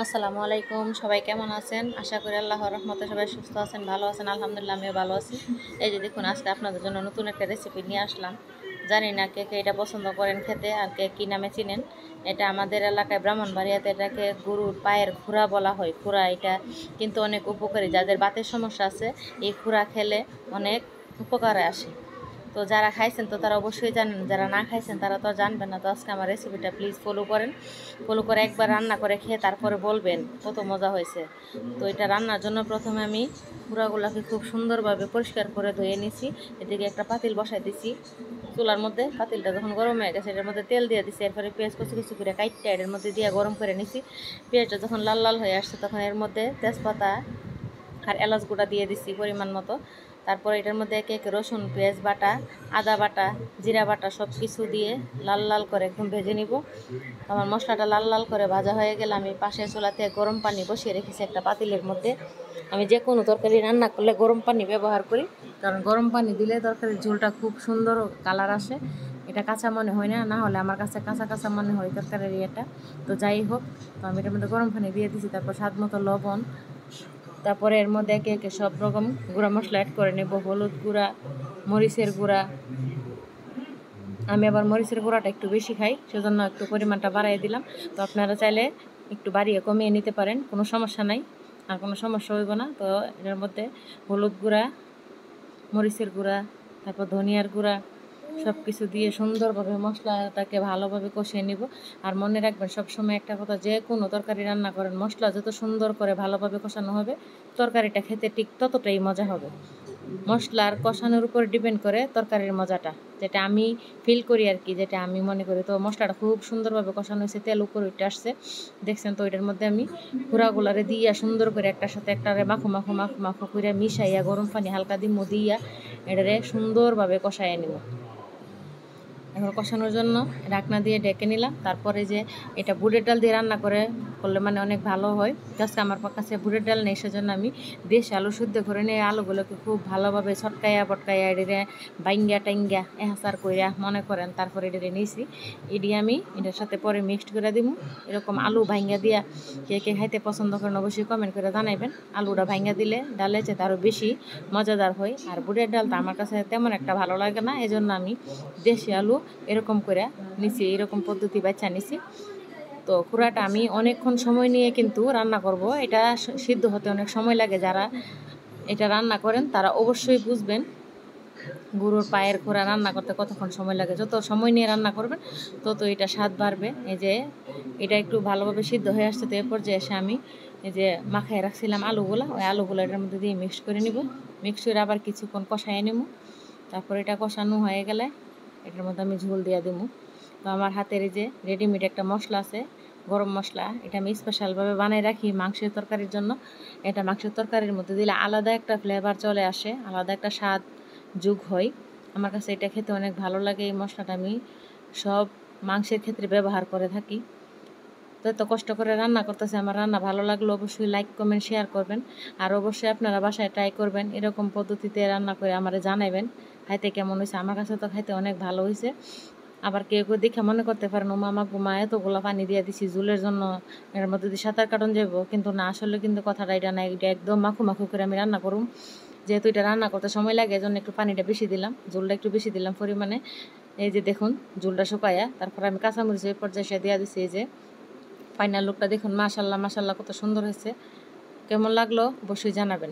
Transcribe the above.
আসসালামু আলাইকুম, সবাই কেমন আছেন? আশা করি আল্লাহর রহমতে সবাই সুস্থ আছেন, ভালো আছেন। আলহামদুলিল্লাহ আমিও ভালো আছি। এই যে দেখুন, আজকে আপনাদের জন্য নতুন একটা রেসিপি নিয়ে আসলাম। জানি না কে কে এটা পছন্দ করেন খেতে, আর কে কী নামে চিনেন। এটা আমাদের এলাকায় ব্রাহ্মণবাড়িয়াতে এটাকে গরুর পায়ের খুরা বলা হয়। খুরা এটা কিন্তু অনেক উপকারী, যাদের বাতের সমস্যা আছে এই খুরা খেলে অনেক উপকারে আসে। তো যারা খাইছেন তো তারা অবশ্যই জানেন, যারা না খাইছেন তারা তো জানবেন না। তো আজকে আমার রেসিপিটা প্লিজ ফলো করেন, ফলো করে একবার রান্না করে খেয়ে তারপরে বলবেন কত মজা হয়েছে। তো এটা রান্নার জন্য প্রথমে আমি পুরাগুলাকে খুব সুন্দরভাবে পরিষ্কার করে ধুয়ে নিছি। এদিকে একটা পাতিল বসাই দিছি চুলার মধ্যে। পাতিলটা যখন গরম হয়ে গেছে এটার মধ্যে তেল দিয়ে দিছি, এরপরে পেঁয়াজ কুচি কুচি করে কাটতে এর মধ্যে দিয়ে গরম করে নিছি। পেঁয়াজটা যখন লাল লাল হয়ে আসছে তখন এর মধ্যে তেজপাতা আর এলাচ গুঁড়া দিয়ে দিছি পরিমাণ মতো। তারপর এটার মধ্যে একে একে রসুন, পেঁয়াজ বাটা, আদা বাটা, জিরা বাটা সব কিছু দিয়ে লাল লাল করে একদম ভেজে নিব। আমার মশলাটা লাল লাল করে ভাজা হয়ে গেলে আমি পাশের চুলাতে গরম পানি বসিয়ে রেখেছি একটা পাতিলের মধ্যে। আমি যে কোনো তরকারি রান্না করলে গরম পানি ব্যবহার করি, কারণ গরম পানি দিলে তরকারির ঝোলটা খুব সুন্দর কালার আসে। এটা কাঁচা মনে হয় না, না হলে আমার কাছে কাঁচা কাঁচা মনে হয় তরকারির এটা। তো যাই হোক, তো আমি এটার মধ্যে গরম পানি দিয়ে দিয়েছি। তারপর স্বাদ মতো লবণ, তারপরে এর মধ্যে একে একে সব রকম গুঁড়া মশলা অ্যাড করে নেব। হলুদ গুঁড়া, মরিচের গুঁড়া, আমি আবার মরিচের গুঁড়াটা একটু বেশি খাই, সেজন্য একটু পরিমাণটা বাড়িয়ে দিলাম। তো আপনারা চাইলে একটু বাড়িয়ে কমিয়ে নিতে পারেন, কোনো সমস্যা নাই, আর কোনো সমস্যা হইব না। তো এর মধ্যে হলুদ গুঁড়া, মরিচের গুঁড়া, তারপর ধনিয়ার গুঁড়া সব কিছু দিয়ে সুন্দরভাবে মশলাটাকে ভালোভাবে কষিয়ে নিব। আর মনে রাখবেন সবসময় একটা কথা, যে কোনো তরকারি রান্না করেন মশলা যত সুন্দর করে ভালোভাবে কষানো হবে তরকারিটা খেতে ঠিক ততটাই মজা হবে। মশলার কষানোর উপর ডিপেন্ড করে তরকারির মজাটা, যেটা আমি ফিল করি আর কি, যেটা আমি মনে করি। তো মশলাটা খুব সুন্দরভাবে কষানো হয়েছে, তেল উপর উঠে আসছে দেখছেন। তো এটার মধ্যে আমি গুঁড়াগুলারে দিয়া সুন্দর করে একটার সাথে একটারে মাখো মাখো মাখো মাখো করে মিশাইয়া গরম পানি হালকা দিমো দিয়া এটারে সুন্দরভাবে কষাইয়া নিব। এখন কষানোর জন্য ঢাকনা দিয়ে ডেকে নিলাম। তারপরে যে এটা বুটের ডাল দিয়ে রান্না করলে মানে অনেক ভালো হয়। জাস্ট আমার কাছে বুটের ডাল নেই, সেজন্য আমি দেশি আলু শুদ্ধ করে নিয়ে আলুগুলোকে খুব ভালোভাবে ছটকাইয়া বটকাইয়া এডিরে বাইঙ্গা টাইঙ্গা এহাসার কইরা মনে করেন, তারপরে এডিরে নিয়েছি। এডি আমি এটার সাথে পরে মিক্সড করে দিব। এরকম আলু ভাঙ্গা দিয়া কে কে খাইতে পছন্দ করেন অবশ্যই কমেন্ট করে জানাইবেন। আলুটা ভাঙ্গা দিলে ডালের চেয়ে আরও বেশি মজাদার হয়। আর বুটের ডালটা আমার কাছে তেমন একটা ভালো লাগে না, এজন্য আমি দেশি আলু এরকম করে নিছি, এরকম পদ্ধতি বাচ্চা নিছি। তো খুঁড়াটা আমি অনেকক্ষণ সময় নিয়ে কিন্তু রান্না করব, এটা সিদ্ধ হতে অনেক সময় লাগে। যারা এটা রান্না করেন তারা অবশ্যই বুঝবেন গরুর পায়ের খুঁড়া রান্না করতে কতক্ষণ সময় লাগে। যত সময় নিয়ে রান্না করবেন তত এটা স্বাদ বাড়বে। এই যে এটা একটু ভালোভাবে সিদ্ধ হয়ে আসছে, তো এরপর যে এসে আমি এই যে মাখায় রাখছিলাম আলুগুলো, ওই আলুগুলো এটার মধ্যে দিয়ে মিক্স করে নিব। মিক্স করে আবার কিছুক্ষণ কষাইয়ে নেব। তারপর এটা কষানো হয়ে গেলে এটার মধ্যে আমি ঝোল দিয়ে দেবো। তো আমার হাতের এই যে রেডিমেড একটা মশলা আছে, গরম মশলা, এটা আমি স্পেশালভাবে বানিয়ে রাখি মাংসের তরকারির জন্য। এটা মাংসের তরকারির মধ্যে দিলে আলাদা একটা ফ্লেভার চলে আসে, আলাদা একটা স্বাদ যোগ হয়। আমার কাছে এটা খেতে অনেক ভালো লাগে। এই মশলাটা আমি সব মাংসের ক্ষেত্রে ব্যবহার করে থাকি। তো এত কষ্ট করে রান্না করতেছে, আমার রান্না ভালো লাগলো অবশ্যই লাইক কমেন্ট শেয়ার করবেন। আর অবশ্যই আপনারা বাসায় ট্রাই করবেন, এরকম পদ্ধতিতে রান্না করে আমারে জানাবেন খাইতে কেমন হয়েছে। আমার কাছে তো খাইতে অনেক ভালো হয়েছে। আবার কেউ কেউ দেখে মনে করতে পারেন ও মামা গুমা এতগুলো পানি দিয়ে দিছি ঝুলের জন্য, এর মধ্যে দিয়ে সাঁতার কাটন যাবো, কিন্তু না, আসলে কিন্তু কথাটা এটা না। এটা একদম মাখু মাখু করে আমি রান্না করুম, যেহেতু এটা রান্না করতে সময় লাগে এজন্য একটু পানিটা বেশি দিলাম, ঝোলটা একটু বেশি দিলাম পরিমাণে। এই যে দেখুন ঝোলটা শুকায়া, তারপর আমি কাঁচামরিচ এই পর্যায়ে সে দিয়ে দিছি। এই যে ফাইনাল লুকটা দেখুন, মাশাল্লাহ মাশাল্লাহ কত সুন্দর হয়েছে। কেমন লাগলো অবশ্যই জানাবেন।